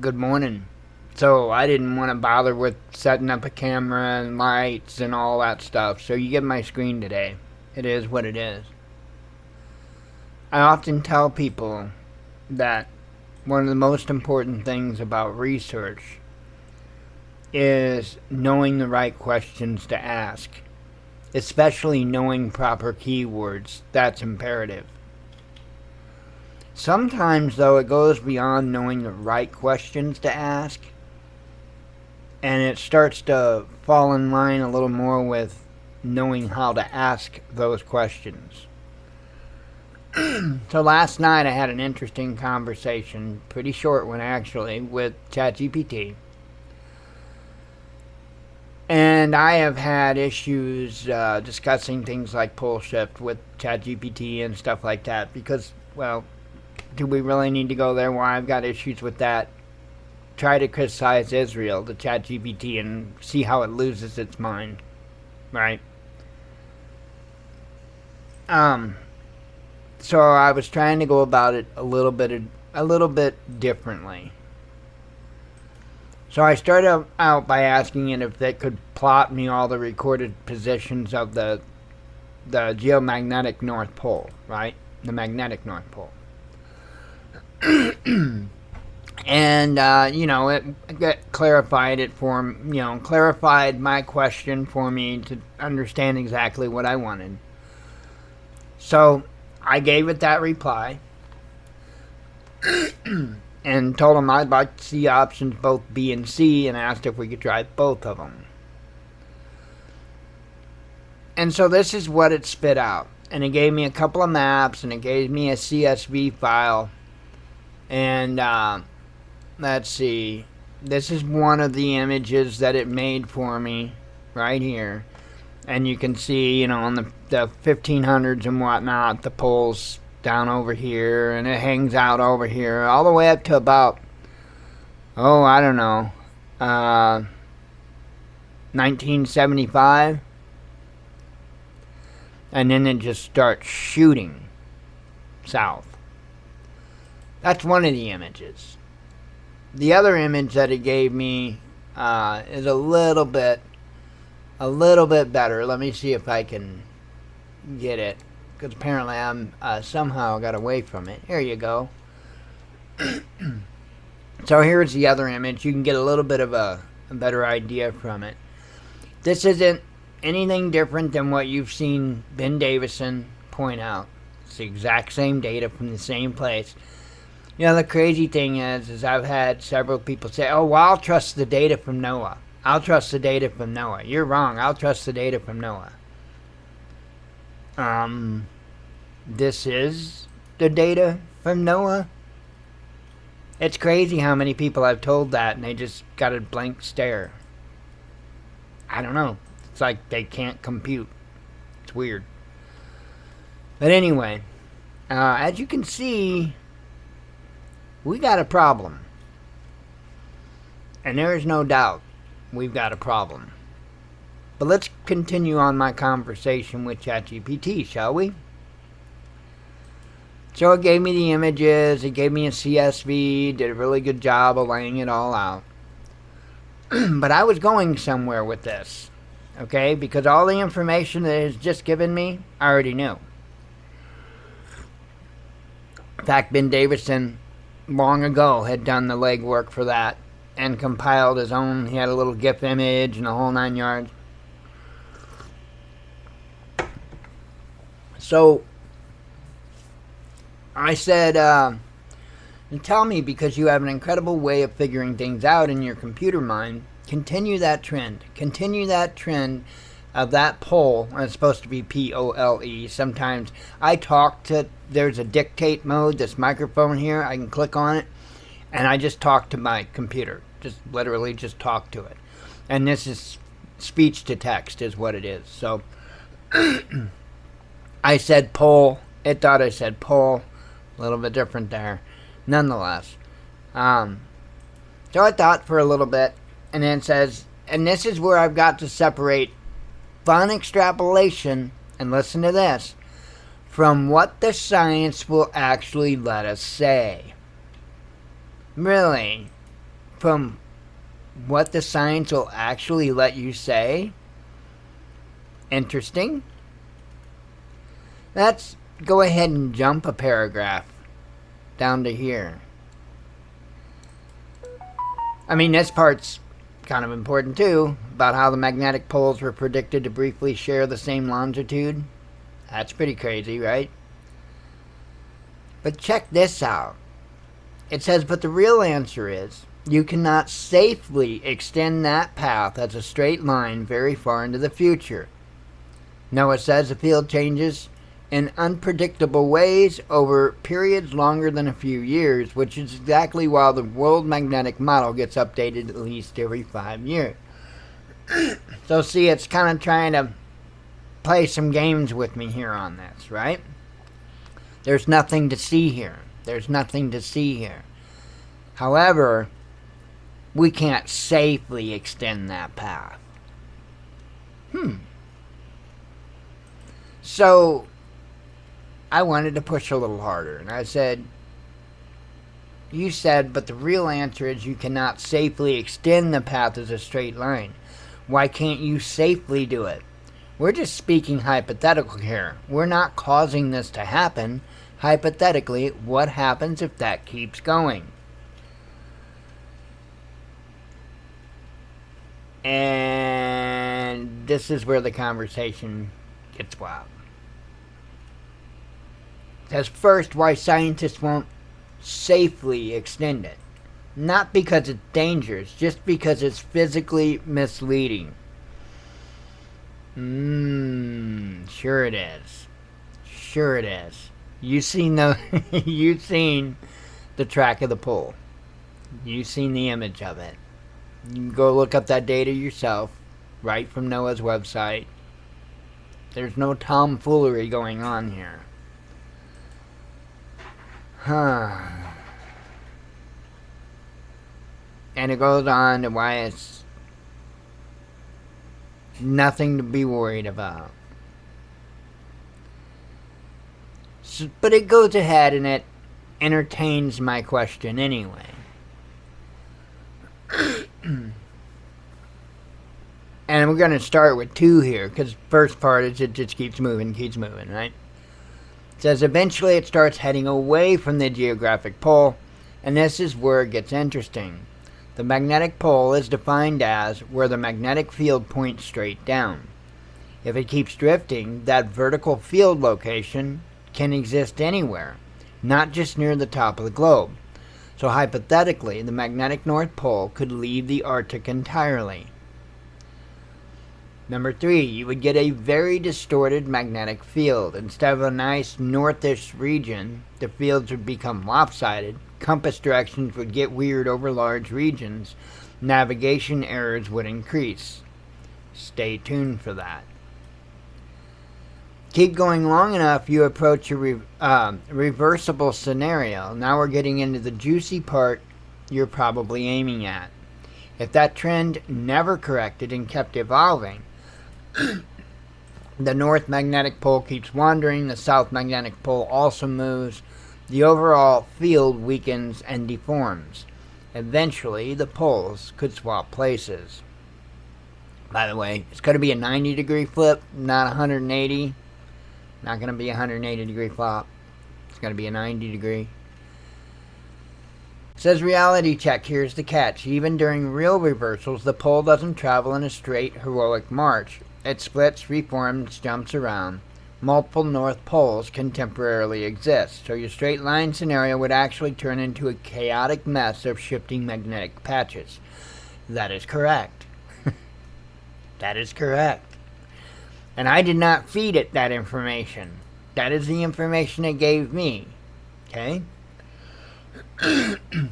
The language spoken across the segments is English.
Good morning. So I didn't want to bother with setting up a camera and lights and all that stuff, so you get my screen today. It is what it is. I often tell people that one of the most important things about research is knowing the right questions to ask, especially knowing proper keywords. That's imperative. Sometimes, though, it goes beyond knowing the right questions to ask, and it starts to fall in line a little more with knowing how to ask those questions. So last night I had an interesting conversation, pretty short one actually, with ChatGPT. And I have had issues discussing things like pole shift with ChatGPT and stuff like that because, well, do we really need to go there? Why I've got issues with that. Try to criticize Israel, the ChatGPT, and see how it loses its mind, right? So I was trying to go about it a little bit differently. So I started out by asking it if it could plot me all the recorded positions of the geomagnetic North Pole, right? The magnetic North Pole. And it clarified it for clarified my question for me to understand exactly what I wanted. So I gave it that reply and told him I'd like to see options both B and C, and asked if we could try both of them. And so this is what it spit out, and it gave me a couple of maps, and it gave me a CSV file, and let's see. This is one of the images that it made for me right here. And you can see, on the 1500s and whatnot, the pole's down over here, and it hangs out over here, all the way up to about, I don't know, 1975. And then it just starts shooting south. That's one of the images. The other image that it gave me is a little bit better. Let me see if I can get it, because apparently I'm somehow got away from it. Here you go. So here's the other image. You can get a little bit of a better idea from it. This isn't anything different than what you've seen Ben Davison point out. It's the exact same data from the same place. The crazy thing is I've had several people say, oh, well, I'll trust the data from NOAA. I'll trust the data from NOAA. You're wrong. I'll trust the data from NOAA. This is the data from NOAA. It's crazy how many people I've told that and they just got a blank stare. I don't know. It's like they can't compute. It's weird. But anyway, as you can see, we got a problem. And there is no doubt we've got a problem. But let's continue on my conversation with ChatGPT, shall we? So it gave me the images, it gave me a CSV, did a really good job of laying it all out. But I was going somewhere with this, okay? Because all the information that it has just given me, I already knew. In fact, Ben Davison long ago had done the legwork for that and compiled his own. He had a little GIF image and the whole 9 yards. So I said, tell me, because you have an incredible way of figuring things out in your computer mind, continue that trend. Continue that trend of that pole. And it's supposed to be POLE. Sometimes I talk to, there's a dictate mode, this microphone here. I can click on it and I just talk to my computer. Just literally just talk to it. And this is speech to text is what it is. So I said pole. It thought I said pole. A little bit different there. Nonetheless. So I thought for a little bit. And then it says, and this is where I've got to separate fun extrapolation, and listen to this, from what the science will actually let us say. Really? from what the science will actually let you say. Interesting. Let's go ahead and jump a paragraph down to here. I mean, this part's kind of important too, about how the magnetic poles were predicted to briefly share the same longitude. That's pretty crazy, right? But check this out. It says, but the real answer is, you cannot safely extend that path as a straight line very far into the future. No, it says the field changes in unpredictable ways over periods longer than a few years, which is exactly why the world magnetic model gets updated at least every 5 years. So see, it's kind of trying to play some games with me here on this, right? There's nothing to see here. There's nothing to see here. However, we can't safely extend that path. So I wanted to push a little harder, and I said, you said, but the real answer is you cannot safely extend the path as a straight line. Why can't you safely do it? We're just speaking hypothetical here. We're not causing this to happen. Hypothetically, what happens if that keeps going? And this is where the conversation gets wild. It says, first, why scientists won't safely extend it. Not because it's dangerous, just because it's physically misleading. Sure it is. Sure it is. You've seen the track of the pole. You've seen the image of it. You can go look up that data yourself, right from NOAA's website. There's no tomfoolery going on here. And it goes on to why it's nothing to be worried about. So, but it goes ahead and it entertains my question anyway. And we're going to start with 2 here, because first part is it just keeps moving, right? It says eventually it starts heading away from the geographic pole, and this is where it gets interesting. The magnetic pole is defined as where the magnetic field points straight down. If it keeps drifting, that vertical field location can exist anywhere, not just near the top of the globe. So hypothetically, the magnetic North Pole could leave the Arctic entirely. Number 3, you would get a very distorted magnetic field. Instead of a nice northish region, the fields would become lopsided. Compass directions would get weird over large regions. Navigation errors would increase. Stay tuned for that. Keep going long enough, you approach a reversible scenario. Now we're getting into the juicy part you're probably aiming at. If that trend never corrected and kept evolving, the north magnetic pole keeps wandering, the south magnetic pole also moves, the overall field weakens and deforms. Eventually, the poles could swap places. By the way, it's going to be a 90-degree flip, not 180. Not going to be a 180-degree flop. It's going to be a 90-degree. It says reality check. Here's the catch. Even during real reversals, the pole doesn't travel in a straight, heroic march. It splits, reforms, jumps around. Multiple north poles can temporarily exist, so your straight line scenario would actually turn into a chaotic mess of shifting magnetic patches. That is correct. That is correct. And I did not feed it that information. That is the information it gave me. Okay?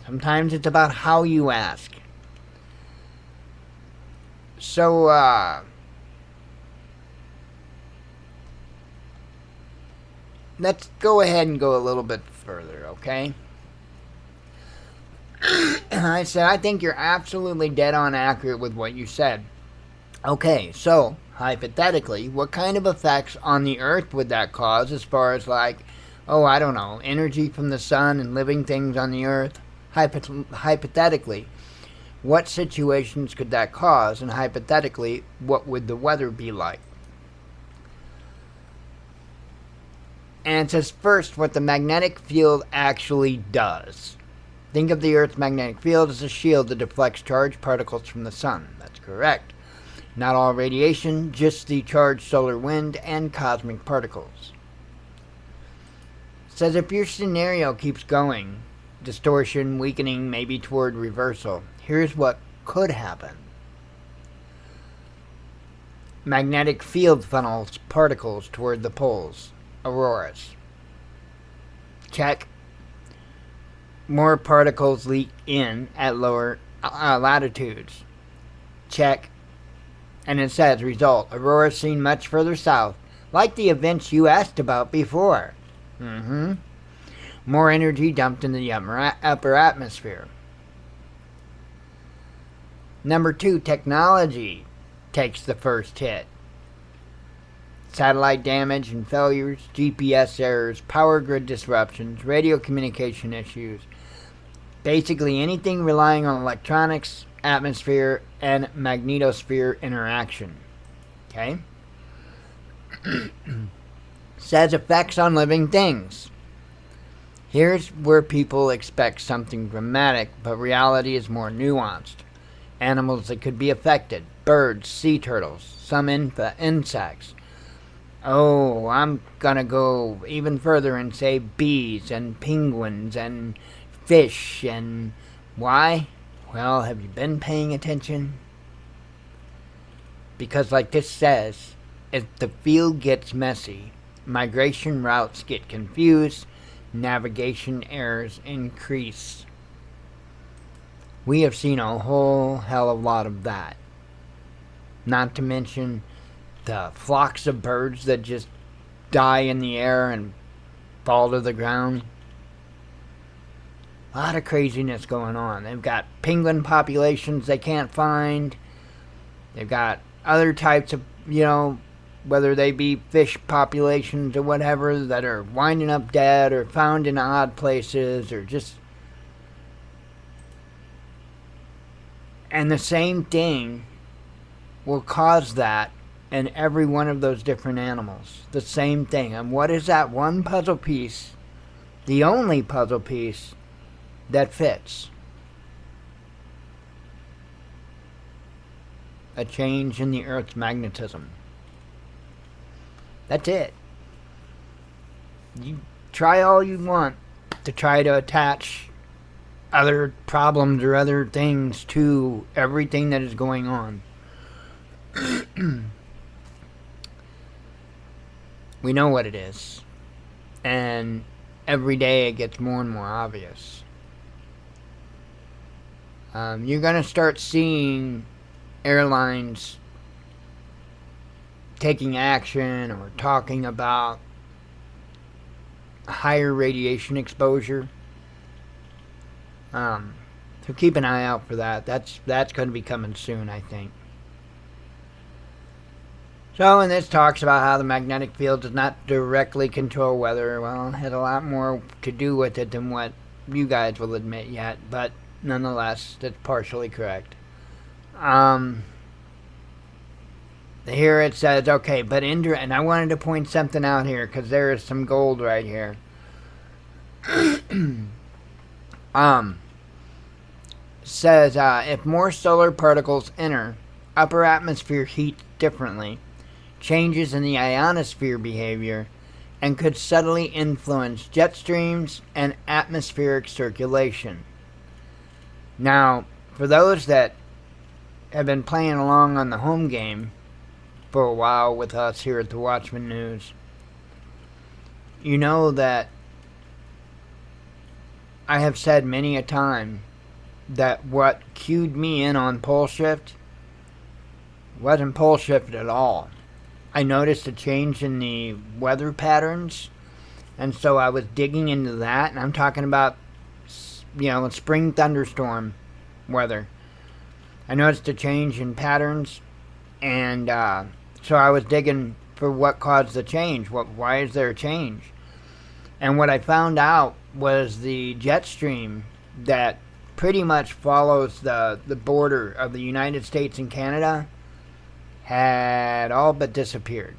Sometimes it's about how you ask. So, let's go ahead and go a little bit further, okay? I said, I think you're absolutely dead on accurate with what you said. Okay, so, hypothetically, what kind of effects on the Earth would that cause as far as like, oh, I don't know, energy from the sun and living things on the Earth? Hypothetically, What situations could that cause? And hypothetically, what would the weather be like? And it says first what the magnetic field actually does. Think of the Earth's magnetic field as a shield that deflects charged particles from the sun. That's correct. Not all radiation, just the charged solar wind and cosmic particles. It says if your scenario keeps going, distortion, weakening, maybe toward reversal, here's what could happen. Magnetic field funnels particles toward the poles. Auroras. Check. More particles leak in at lower latitudes. Check. And it says, result, aurora seen much further south, like the events you asked about before. More energy dumped in the upper atmosphere. Number 2, technology takes the first hit. Satellite damage and failures, GPS errors, power grid disruptions, radio communication issues. Basically anything relying on electronics, atmosphere, and magnetosphere interaction. Okay? Says effects on living things. Here's where people expect something dramatic, but reality is more nuanced. Animals that could be affected. Birds, sea turtles, some insects. Oh, I'm gonna go even further and say bees and penguins and fish and... Why? Well, have you been paying attention? Because like this says, if the field gets messy, migration routes get confused, navigation errors increase. We have seen a whole hell of a lot of that. Not to mention the flocks of birds that just die in the air and fall to the ground. A lot of craziness going on. They've got penguin populations they can't find. They've got other types of, whether they be fish populations or whatever, that are winding up dead or found in odd places or just... And the same thing will cause that in every one of those different animals. The same thing. And what is that one puzzle piece? The only puzzle piece that fits. A change in the Earth's magnetism. That's it. You try all you want to try to attach other problems or other things to everything that is going on. We know what it is. And every day it gets more and more obvious. You're going to start seeing airlines taking action or talking about higher radiation exposure. So keep an eye out for that. That's going to be coming soon, I think. So, and this talks about how the magnetic field does not directly control weather. Well, it had a lot more to do with it than what you guys will admit yet, but nonetheless, that's partially correct. Here it says, okay, but and I wanted to point something out here because there is some gold right here. Says if more solar particles enter, upper atmosphere heats differently, changes in the ionosphere behavior, and could subtly influence jet streams and atmospheric circulation. Now, for those that have been playing along on the home game for a while with us here at the Watchman News, you know that I have said many a time that what cued me in on pole shift wasn't pole shift at all. I noticed a change in the weather patterns, and so I was digging into that, and I'm talking about, spring thunderstorm weather. I noticed a change in patterns, and so I was digging for what caused the change. Why is there a change? And what I found out was the jet stream that pretty much follows the border of the United States and Canada had all but disappeared.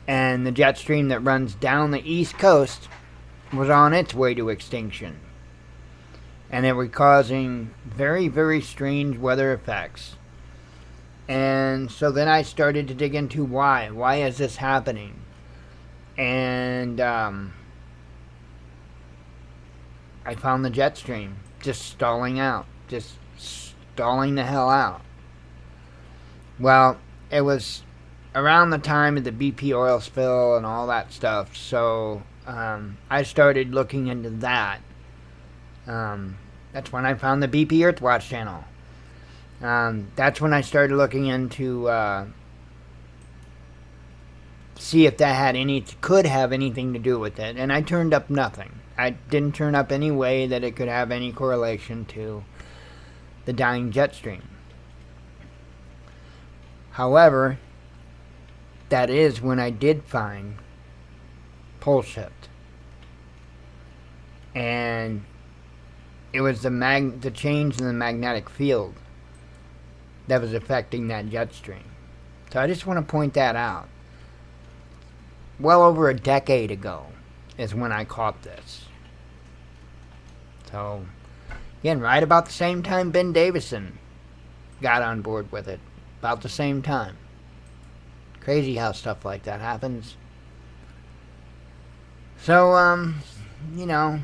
And the jet stream that runs down the east coast was on its way to extinction. And it was causing very, very strange weather effects. And so then I started to dig into why. Why is this happening? And I found the jet stream just stalling out. Just stalling the hell out. Well, it was around the time of the BP oil spill and all that stuff. So I started looking into that. That's when I found the BP Earthwatch channel. That's when I started looking into see if that could have anything to do with it, and I turned up nothing. I didn't turn up any way that it could have any correlation to the dying jet stream. However, that is when I did find pole shift, and it was the change in the magnetic field that was affecting that jet stream. So I just want to point that out. Well over a decade ago is when I caught this. So, again, right about the same time Ben Davison got on board with it. About the same time. Crazy how stuff like that happens. So, you know.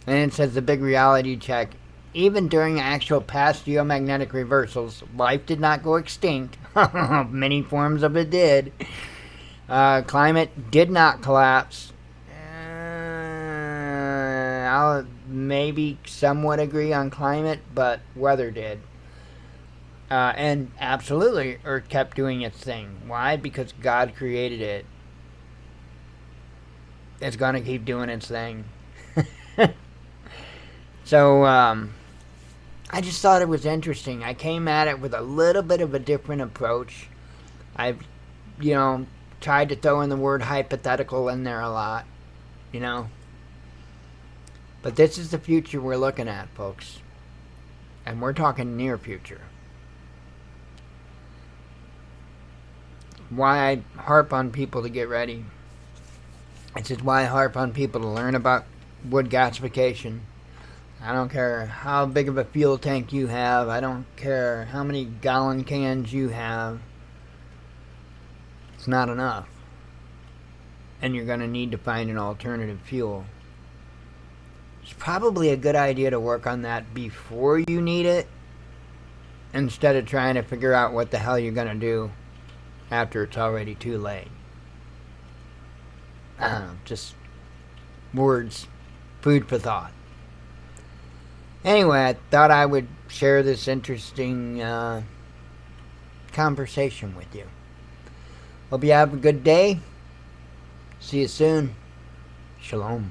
And it says the big reality check. Even during actual past geomagnetic reversals, life did not go extinct. Many forms of it did. Climate did not collapse. I'll maybe somewhat agree on climate, but weather did. And absolutely, Earth kept doing its thing. Why? Because God created it. It's going to keep doing its thing. So, I just thought it was interesting. I came at it with a little bit of a different approach. I've, tried to throw in the word hypothetical in there a lot, But this is the future we're looking at, folks. And we're talking near future. Why I harp on people to get ready. This is why I harp on people to learn about wood gasification. I don't care how big of a fuel tank you have. I don't care how many gallon cans you have. It's not enough. And you're going to need to find an alternative fuel. It's probably a good idea to work on that before you need it, instead of trying to figure out what the hell you're going to do after it's already too late. I don't know, just words, food for thought. Anyway, I thought I would share this interesting conversation with you. Hope you have a good day. See you soon. Shalom.